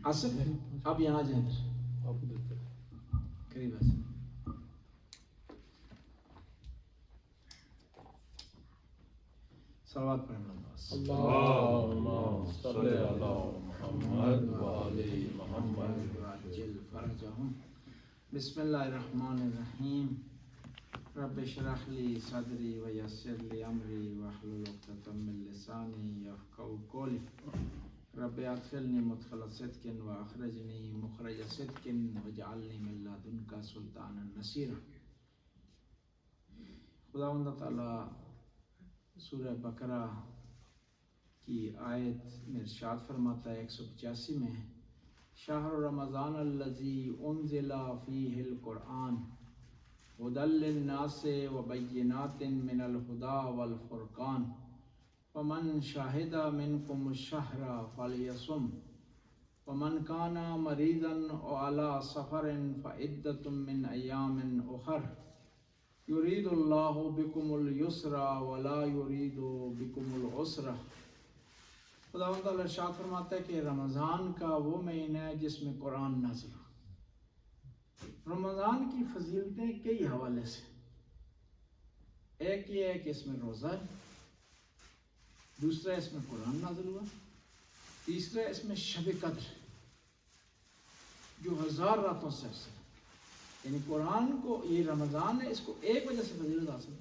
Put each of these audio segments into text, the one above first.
آصف آپ یہاں آ جائیں قریب آ جائیں. صلوات پڑھیں اللہم صلی علی محمد وعلی محمد وعجل فرجہم. بسم اللہ الرحمن الرحیم. رب اشرح لی صدری ویسر لی امری واحلل عقدۃ من لسانی یفقہوا قولی. رب ادخلنی مدخل صدق واخرجنی مخرج صدق واجعلنی من لدنک سلطانا نصیرا. خداوند تعالیٰ سورہ بقرہ کی آیت میں ارشاد فرماتا ہے 185 میں، شہر رمضان الذی انزل فیہ القرآن ھدی للناس وبینات من الہدی والفرقان فمن شہد منکم الشہر فلیصم ومن کان مریضا او علی سفر فعدۃ من ایام اخر یرید اللہ بکم الیسر ولا یرید بکم العسر. خداوند تعالیٰ ارشاد فرماتا ہے کہ رمضان کا وہ مہینہ ہے جس میں قرآن نازل ہوا. رمضان کی فضیلتیں کئی حوالے سے، ایک یہ ہے کہ اس میں روزہ ہے، دوسرا اس میں قرآن نازل ہوا، تیسرا اس میں شب قدر جو 1000 راتوں سے افضل ہے. یعنی قرآن کو، یہ رمضان ہے، اس کو ایک وجہ سے فضیلت حاصل ہے.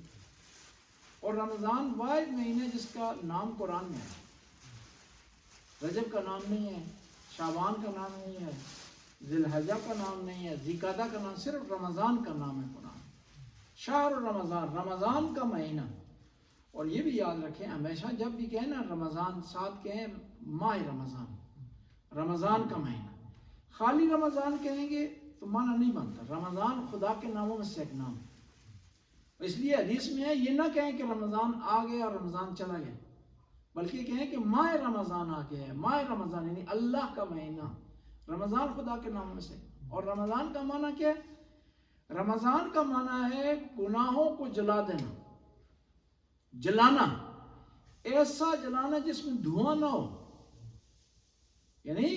اور رمضان واحد مہینہ جس کا نام قرآن میں ہے. رجب کا نام نہیں ہے، شعبان کا نام نہیں ہے، ذی الحجہ کا نام نہیں ہے، ذی القعدہ کا نام، صرف رمضان کا نام ہے قرآن. شہر رمضان، رمضان کا مہینہ. اور یہ بھی یاد رکھیں ہمیشہ جب بھی کہیں نا رمضان، ساتھ کہیں ماہ رمضان، رمضان کا مہینہ. خالی رمضان کہیں گے تو معنی نہیں بنتا. رمضان خدا کے ناموں میں سے ایک نام ہے. اس لیے حدیث میں ہے، یہ نہ کہیں کہ رمضان آ گیا اور رمضان چلا گیا، بلکہ کہیں کہ ماہ رمضان آ گیا ہے. ماہ رمضان یعنی اللہ کا مہینہ. رمضان خدا کے ناموں میں سے. اور رمضان کا معنی کیا ہے؟ رمضان کا معنی ہے گناہوں کو جلا دینا، جلانا، ایسا جلانا جس میں دھواں نہ ہو. یعنی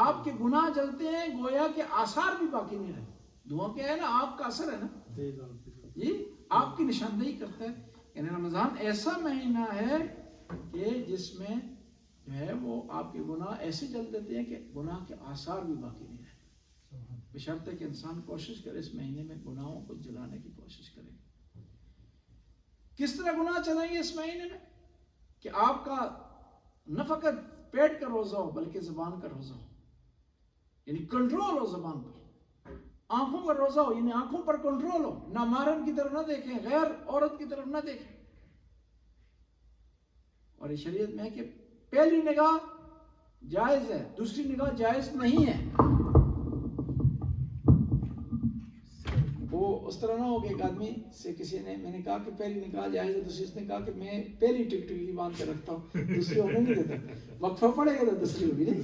آپ کے گناہ جلتے ہیں گویا کہ آثار بھی باقی نہیں رہے. دھواں کیا ہے نا، آپ کا اثر ہے نا، جی آپ کی نشاندہی کرتا ہے. یعنی رمضان ایسا مہینہ ہے کہ جس میں جو ہے وہ آپ کے گناہ ایسے جل دیتے ہیں کہ گناہ کے آثار بھی باقی نہیں رہے. بشرطے کہ انسان کوشش کرے اس مہینے میں گناہوں کو جلانے کی کوشش کرے. کس طرح گناہ چلائیں گے اس مہینے میں؟ کہ آپ کا نہ فقط پیٹ کا روزہ ہو بلکہ زبان کا روزہ ہو، یعنی کنٹرول ہو زبان پر. آنکھوں کا روزہ ہو، یعنی آنکھوں پر کنٹرول ہو، نہ محرم کی طرف نہ دیکھیں، غیر عورت کی طرف نہ دیکھیں. اور اس شریعت میں ہے کہ پہلی نگاہ جائز ہے، دوسری نگاہ جائز نہیں ہے. وہ اس طرح نہ ہو کہ ایک آدمی سے کسی نے، میں نے کہا کہ پہلی نکاح جائز ہے، دوسری اس نے کہا کہ میں پہلی ٹکٹکی باندھ کے رکھتا ہوں، دوسری ہونے نہیں دیتا. وقفہ پڑے گا تو دوسری ہوگی نہیں.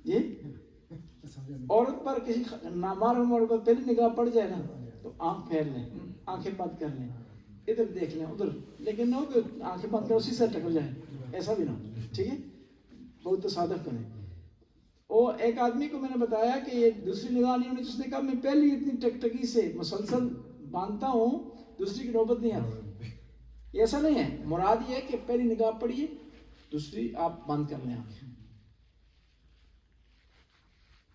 جی عورت پر کسی نامحرم عورت پر پہلی نگاہ پڑ جائے نا تو آنکھ پھیر لیں، آنکھیں بند کر لیں، ادھر دیکھ لیں ادھر، لیکن نہ ہو کہ آنکھیں بند کر اسی سے ٹکر جائیں، ایسا بھی نہ ہو. ٹھیک ہے، بہت تصادف کریں. اور ایک آدمی کو میں نے بتایا کہ یہ دوسری نگاہ نہیں ہونی، جس نے کہا میں پہلی اتنی ٹکٹکی سے مسلسل باندھتا ہوں، دوسری کی نوبت نہیں آتی. یہ ایسا نہیں ہے. مراد یہ ہے کہ پہلی نگاہ پڑیے، دوسری آپ بند کر لیں آنکھیں.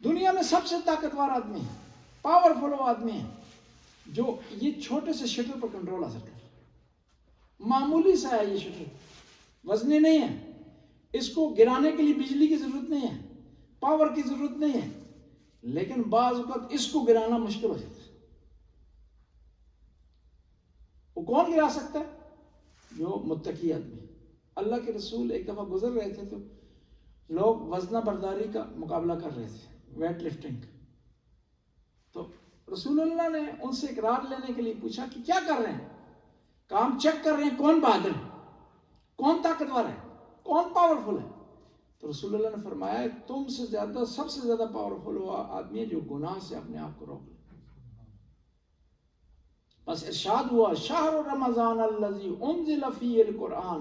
دنیا میں سب سے طاقتور آدمی ہے، پاورفل وہ آدمی ہے جو یہ چھوٹے سے شٹر پر کنٹرول حاصل کرے. معمولی سا ہے یہ شٹر، وزنی نہیں ہے. اس کو گرانے کے لیے بجلی کی ضرورت نہیں ہے، پاور کی ضرورت نہیں ہے، لیکن بعض اوقات اس کو گرانا مشکل ہو جاتا ہے. وہ کون گرا سکتا ہے؟ جو متقی آدمی. اللہ کے رسول ایک دفعہ گزر رہے تھے تو لوگ وزنہ برداری کا مقابلہ کر رہے تھے، ویٹ لفٹنگ. تو رسول اللہ نے ان سے اقرار لینے کے لیے پوچھا کہ کیا کر رہے ہیں؟ کام چیک کر رہے ہیں کون بہادر ہے، کون طاقتور ہے، کون پاورفل ہے. تو رسول اللہ نے فرمایا تم سے زیادہ، سب سے زیادہ پاورفل وہ آدمی ہے جو گناہ سے اپنے آپ کو روک لے. بس ارشاد ہوا شہر رمضان الذی انزل فیہ القرآن،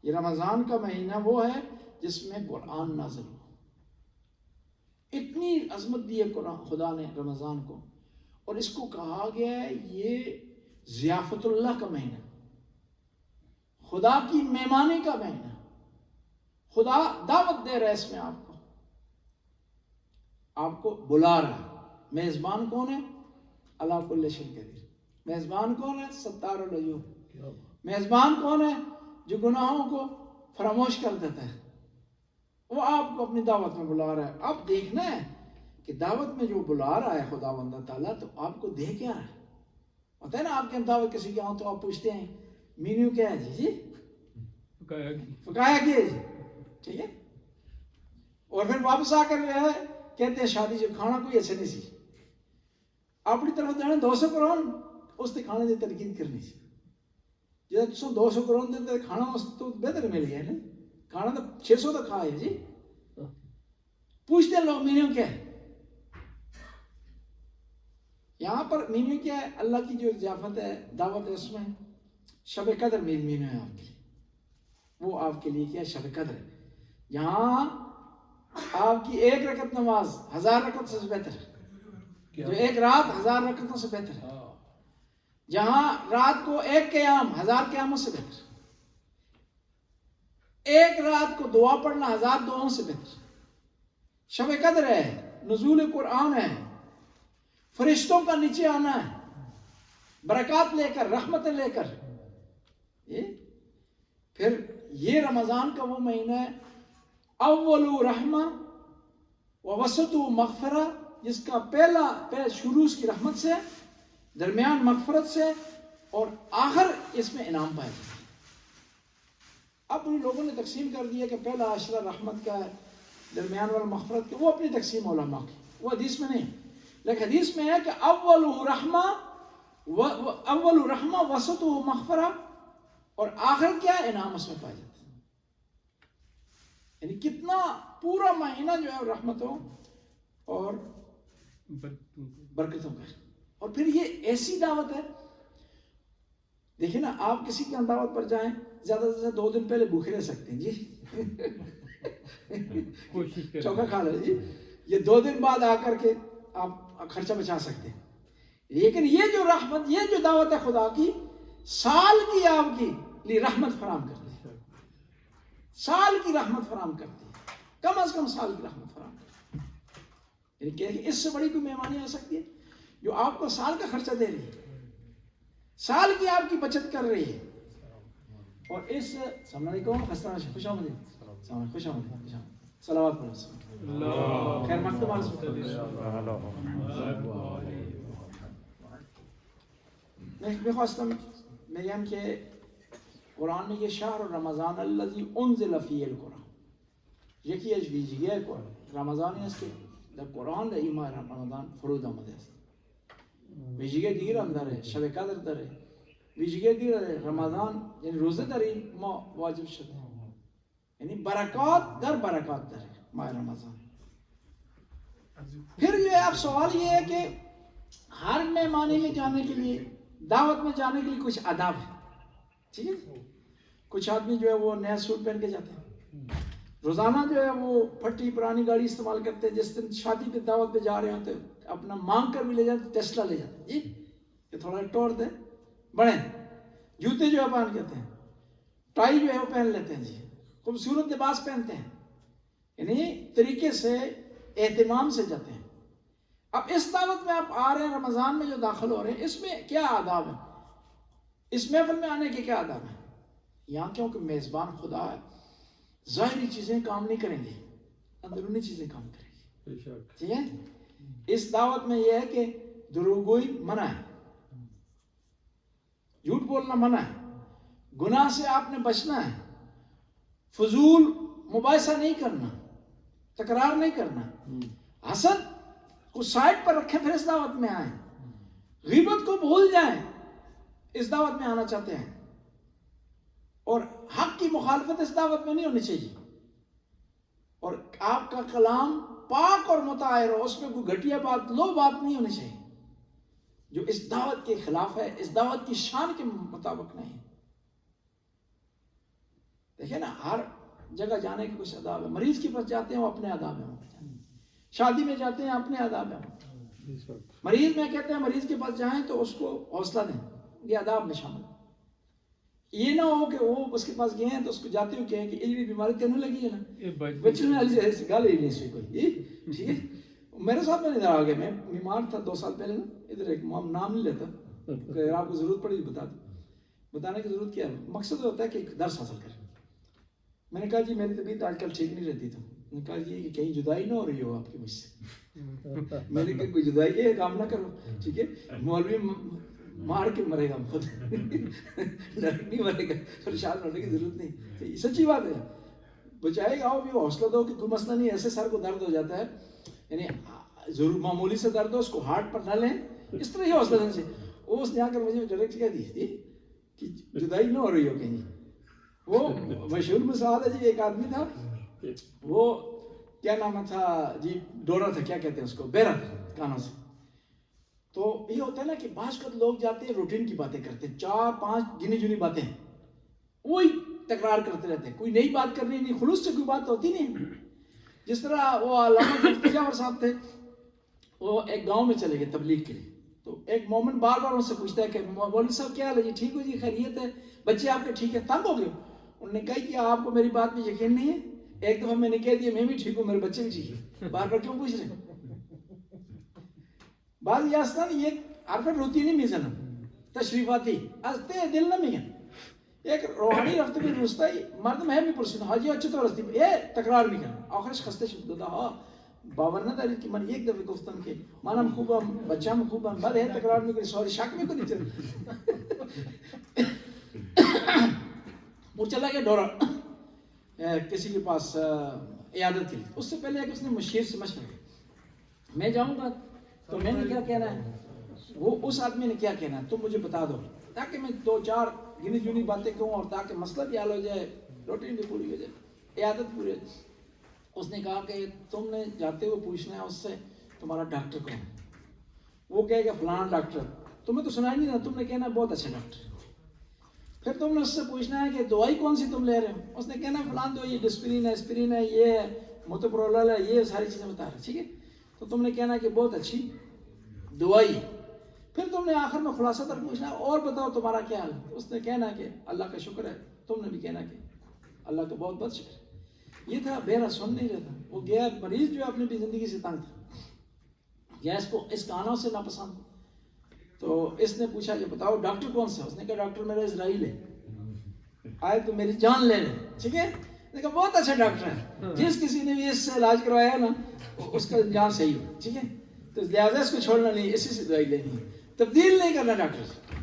یہ رمضان کا مہینہ وہ ہے جس میں قرآن نازل ہوا. اتنی عظمت دی ہے قرآن خدا نے رمضان کو، اور اس کو کہا گیا ہے یہ ضیافت اللہ کا مہینہ، خدا کی مہمانی کا مہینہ. خدا دعوت دے رہا ہے اس میں، آپ کو بلا رہا ہے. میزبان کون ہے؟ اللہ کل شیء قدیر. میزبان کون ہے؟ ستار العیوب. میزبان کون ہے؟ جو گناہوں کو فراموش کر دیتا ہے. وہ آپ کو اپنی دعوت میں بلا رہا ہے. اب دیکھنا ہے کہ دعوت میں جو بلا رہا ہے خدا بندہ تعالیٰ، تو آپ کو دے کیا رہا ہے. ہوتا ہے نا آپ کے دعوت کسی کے ہوں تو آپ پوچھتے ہیں مینیو کیا ہے؟ جی پکایا کیا جی، ٹھیک ہے. اور پھر واپس آ کر کہتے ہیں شادی جو کھانا کوئی اچھا نہیں سی، اپنی طرف دینا 200 کروڑ اس تے کھانے کی تنقید کرنی سی. جب 200 کروڑ دیتے کھانا اس تو بہتر مل گیا نا، کھانا تو 600 تو کھا ہے جی. پوچھتے ہیں لوگ مینیو کیا ہے. یہاں پر مینیو کیا ہے؟ اللہ کی جو ضیافت ہے، دعوت ہے، اس میں شب قدر مینیو ہے آپ کے لیے. وہ آپ کے لیے کیا شب قدر ہے، جہاں آپ کی 1 رکعت نماز 1000 رکعت سے بہتر ہے، جو 1 رات 1000 رکعتوں سے بہتر ہے. جہاں رات کو 1 قیام 1000 قیاموں سے بہتر ہے. 1 رات کو دعا پڑھنا 1000 دعاؤں سے بہتر. شب قدر ہے، نزول قرآن ہے، فرشتوں کا نیچے آنا ہے، برکات لے کر، رحمتیں لے کر. پھر یہ رمضان کا وہ مہینہ ہے اول رحمہ و وسط مغفرہ، جس کا پہلا شروع اس کی رحمت سے، درمیان مغفرت سے، اور آخر اس میں انعام پائے جاتا ہے. اب ان لوگوں نے تقسیم کر دیا کہ پہلا عشرہ رحمت کا ہے، درمیان والا مغفرت کا. وہ اپنی تقسیم علماء کی، وہ حدیث میں نہیں. لیکن حدیث میں ہے کہ اول رحمہ وسط مغفرہ، اور آخر کیا انعام اس میں پائے جاتا ہے. یعنی کتنا پورا مہینہ جو ہے رحمتوں اور برکتوں کا ہے. اور پھر یہ ایسی دعوت ہے، دیکھیں نا، آپ کسی کی دعوت پر جائیں زیادہ سے زیادہ 2 دن پہلے بھوکے رہ سکتے ہیں جی، چوکا کھا لو جی. یہ 2 دن بعد آ کر کے آپ خرچہ بچا سکتے ہیں. لیکن یہ جو رحمت، یہ جو دعوت ہے خدا کی، سال کی آپ کی لیے رحمت فراہم کرتی ہے. سال کی رحمت فراہم کرتی ہے، کم از کم سال کی رحمت فراہم کرتی ہے. یعنی کہ اس سے بڑی کوئی مہمانی آ سکتی ہے جو آپ کو سال کا خرچہ دے رہی ہے، سال کی آپ کی بچت کر رہی ہے. اور اس السلام علیکم، خوش آمدید، خوش آمدید، خوش آمدید، صلوات پڑھو، خیر مقدم میں خواستم میگم کہ قرآن میں یہ شهر رمضان الذی انزل فیه القرآن، یکی از ویژگی رمضانی است که در قرآن در این ماه رمضان فرود آمده است. ویژگی دیگر هم داره، شب قدر داره، ویژگی دیگر داره. رمضان یعنی روزه در این ماه واجب شده، یعنی برکات در برکات داره ماه رمضان. پھر یہ اب سوال یہ ہے کہ ہر مہمانی میں جانے کے لیے، دعوت میں جانے کے لیے کچھ آداب ہے، ٹھیک ہے. کچھ آدمی جو ہے وہ نیا سوٹ پہن کے جاتے ہیں، روزانہ جو ہے وہ پھٹی پرانی گاڑی استعمال کرتے ہیں. جس دن شادی پہ دعوت پہ جا رہے ہوتے اپنا مانگ کر بھی لے جاتے، ٹیسلا لے جاتے ہیں جی کہ تھوڑا ٹور دے بڑے. جوتے جو ہے پہن لیتے ہیں، ٹائی جو ہے وہ پہن لیتے ہیں جی، خوبصورت لباس پہنتے ہیں، یعنی طریقے سے اہتمام سے جاتے ہیں. اب اس دعوت میں آپ آ رہے ہیں، رمضان میں جو داخل ہو رہے ہیں، اس میں کیا آداب ہے؟ اس محفل میں آنے کے کیا آداب ہیں؟ یہاں کیونکہ میزبان خدا ہے، ظاہری چیزیں کام نہیں کریں گے، اندرونی چیزیں کام کریں گے، ٹھیک ہے. اس دعوت میں یہ ہے کہ دروغگوئی منع ہے، جھوٹ بولنا منع ہے، گناہ سے آپ نے بچنا ہے، فضول مباحثہ نہیں کرنا، تکرار نہیں کرنا، حسد کو سائڈ پر رکھیں پھر اس دعوت میں آئیں، غیبت کو بھول جائیں اس دعوت میں آنا چاہتے ہیں، اور حق کی مخالفت اس دعوت میں نہیں ہونی چاہیے، اور آپ کا کلام پاک اور مطہر ہو، اس میں کوئی گھٹیا بات، لو بات نہیں ہونی چاہیے. جو اس دعوت کے خلاف ہے، اس دعوت کی شان کے مطابق نہیں. دیکھیں نا، ہر جگہ جانے کے کچھ آداب ہے. مریض کے پاس جاتے ہیں وہ اپنے آداب ہیں، شادی میں جاتے ہیں اپنے آداب ہیں. مریض میں کہتے ہیں مریض کے پاس جائیں تو اس کو حوصلہ دیں، یہ آداب میں شامل. یہ نہ ہو کہ وہ اس کے پاس گئے ہیں تو اس کو جاتے ہوئے کہیں کہ یہ بھی بیماری تینوں لگی ہے نا، بچنے والی ایسی گال ہی نہیں سی کوئی. ٹھیک ہے، میرے ساتھ میں ادھر آ گیا، میں بیمار تھا 2 سال پہلے نا. ادھر ایک نام نہیں لیتا کہ آپ کو ضرورت پڑی بتا دو، بتانے کی ضرورت کیا ہے، مقصد ہوتا ہے کہ ایک درس حاصل کریں. میں نے کہا جی میری طبیعت آج کل ٹھیک نہیں رہتی. تو میں نے کہا جی کہ کہیں جدائی نہ ہو رہی ہو آپ کی مجھ سے. میں نے کہا کوئی جدائی ہے کام نہ کرو. ٹھیک ہے، مولوی مار کے مرے گا، خود نہیں مرے گا، پریشان ہونے کی ضرورت نہیں. سچی بات ہے، بچائے گا بھی حوصلہ دو کہ کوئی مسئلہ نہیں. ایسے سر کو درد ہو جاتا ہے، یعنی ضرور معمولی سے درد ہو، اس کو ہارٹ پر نہ لیں، اس طرح ہی حوصلہ دینے سے. وہ اس نے آ کر مجھے ڈائریکٹ کہہ دی تھی کہ جدائی نہ ہو رہی ہو کہیں. وہ مشہور مثال ہے جی، ایک آدمی تھا، وہ کیا نام تھا جی، ڈورا تھا، کیا کہتے ہیں اس کو، بیرا تھا کانوں سے. تو یہ ہوتا ہے نا کہ بعض وقت لوگ جاتے ہیں روٹین کی باتیں کرتے ہیں، 4-5 گنی چنی باتیں وہی تکرار کرتے رہتے ہیں. کوئی نئی بات کرنی نہیں، خلوص سے کوئی بات ہوتی نہیں. جس طرح وہ علامہ مفتی جعفر صاحب تھے، وہ ایک گاؤں میں چلے گئے تبلیغ کے لیے. تو ایک مومن بار بار ان سے پوچھتا ہے کہ مولوی صاحب کیا حال ہے جی، ٹھیک ہو جی، خیریت ہے، بچے آپ کے ٹھیک ہے. تنگ ہو گئے. انہوں نے کہا کہ آپ کو میری بات میں یقین نہیں ہے. ایک دفعہ میں نے کہہ دیا میں بھی ٹھیک ہوں، میرے بچے بھی ٹھیک ہیں، بار بار کیوں پوچھ رہے ہیں. بعض یاستان یہ عرفت روتینی میزن تشریفاتی استے دل نہ میگن ایک روحانی رفت بھی روستائی مردم ہے بھی پرسن حاجی اچھا تو رستی یہ تکرار بھی کرنا آخرش خستے شد دا ہاں باور نہ داری کہ من ایک دفعہ گفتم کہ منم خوبم بچم خوبم بعد ہے تکرار میں کوئی سوری شک میں کو نہیں چل. وہ چلا گیا ڈورا کسی کے پاس عیادت کے لیے. اس سے پہلے اس نے مشیر سے مشورہ کیا میں جاؤں گا تو میں نے کیا کہنا ہے، وہ اس آدمی نے کیا کہنا ہے تم مجھے بتا دو، تاکہ میں 2-4 گنی چنی باتیں کہوں اور تاکہ مسئلہ بھی حل ہو جائے، روٹین بھی پوری ہو جائے، عیادت پوری ہو جائے. اس نے کہا کہ تم نے جاتے ہوئے پوچھنا ہے اس سے تمہارا ڈاکٹر کون ہے. وہ کہے گا فلانا ڈاکٹر. تمہیں تو سنائی نہیں تھا، تم نے کہنا بہت اچھا ڈاکٹر. پھر تم نے اس سے پوچھنا ہے کہ دوائی کون سی تم لے رہے ہو. اس نے کہنا فلان دوائی، ڈسپرین ہے، اسپرین ہے، یہ ہے، موتوپرولول ہے، یہ ساری چیزیں بتا رہے. ٹھیک ہے، تو تم نے کہنا کہ بہت اچھی دوائی. پھر تم نے آخر میں خلاصہ تک پوچھنا اور بتاؤ تمہارا کیا حال ہے. اس نے کہنا کہ اللہ کا شکر ہے. تم نے بھی کہنا کہ اللہ کا بہت بہت شکر ہے. یہ تھا بیرا سن نہیں رہتا. وہ گیا مریض جو اپنی بھی زندگی سے تنگ تھا، یا اس کو اس کانوں سے ناپسند. تو اس نے پوچھا کہ بتاؤ ڈاکٹر کون سا. اس نے کہا ڈاکٹر میرا اسرائیل ہے، آئے تو میری جان لے لے. ٹھیک ہے، نے کہا بہت اچھا ڈاکٹر ہے، جس کسی نے بھی اس سے علاج کروایا نا اس کا جان صحیح ہو. ٹھیک ہے، تو لہٰذا اس کو چھوڑنا نہیں، اسی سے دوائی لینی ہے، تبدیل نہیں کرنا ڈاکٹر سے.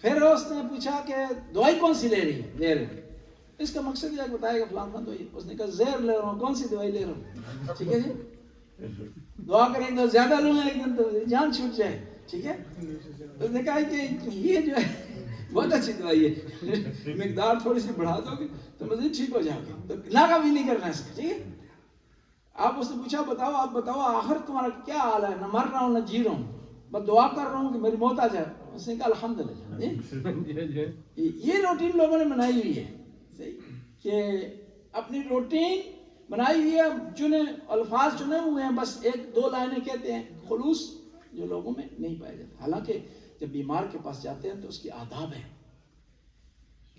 پھر اس نے پوچھا کہ دوائی کون سی لے رہے ہو. اس کا مقصد یہ بتائے گا فلان فلان دوائی. اس نے کہا زہر لے رہا ہوں. کون سی دوائی لے رہا ہوں. ٹھیک ہے جی، دعا کریں گے زیادہ لوں ایک دن تو جان چھوٹ جائے. ٹھیک ہے، اس نے کہا کہ یہ جو ہے بہت اچھی دوائی ہے، مقدار تھوڑی سی بڑھا دو گے تو مزید ٹھیک ہو جاؤ گے. تو لاگا بھی نہیں کرنا اس کا. ٹھیک ہے، آپ اس نے پوچھا بتاؤ آپ بتاؤ آخر تمہارا کیا حال ہے. نہ مر رہا ہوں نہ جی رہا ہوں، بس دعا کر رہا ہوں کہ میری موت آ جائے. اس نے کہا الحمدللہ. یہ روٹین لوگوں نے بنائی ہوئی ہے کہ اپنی روٹین بنائی ہوئی ہے، چنے الفاظ چنے ہوئے ہیں، بس 1-2 لائنیں کہتے ہیں. خلوص جو لوگوں میں نہیں پایا جاتا. حالانکہ جب بیمار کے پاس جاتے ہیں تو اس کی آداب ہے،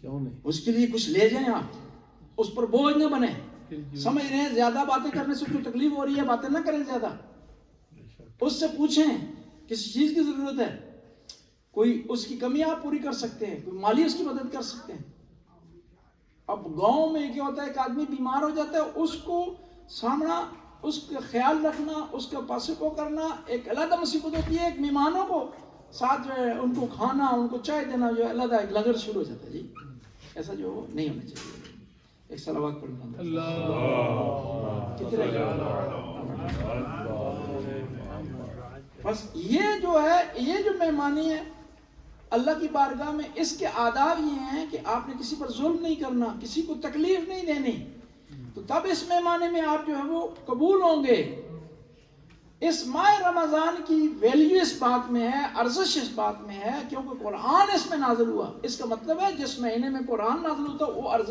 کیوں نہیں اس کے لیے کچھ لے جائیں، آپ اس پر بوجھ نہ بنے. سمجھ رہے ہیں زیادہ باتیں کرنے سے کوئی تکلیف ہو رہی ہے، باتیں نہ کریں زیادہ. اس سے پوچھیں کسی چیز کی ضرورت ہے، کوئی اس کی کمی آپ پوری کر سکتے ہیں، کوئی مالی اس کی مدد کر سکتے ہیں. اب گاؤں میں کیا ہوتا ہے، ایک آدمی بیمار ہو جاتا ہے، اس کو سامنا، اس کا خیال رکھنا، اس کا پاس کو کرنا ایک علیحدہ مصیبت ہوتی ہے. ایک مہمانوں کو ساتھ جو ہے ان کو کھانا، ان کو چائے دینا جو ہے علیحدہ ایک لنگر شروع ہو جاتا ہے. جی ایسا جو نہیں ہونا چاہیے. ایک صلوات پڑھنا بس. یہ جو ہے، یہ جو مہمانی ہے اللہ کی بارگاہ میں، اس کے آداب یہ ہیں کہ آپ نے کسی پر ظلم نہیں کرنا، کسی کو تکلیف نہیں دینی. تو تب اس مہمانے میں آپ جو ہے وہ قبول ہوں گے. اس ماہ رمضان کی ویلیو اس بات میں ہے، ارزش اس بات میں ہے کیونکہ قرآن اس میں نازل ہوا. اس کا مطلب ہے جس مہینے میں قرآن نازل ہوتا وہ ارزش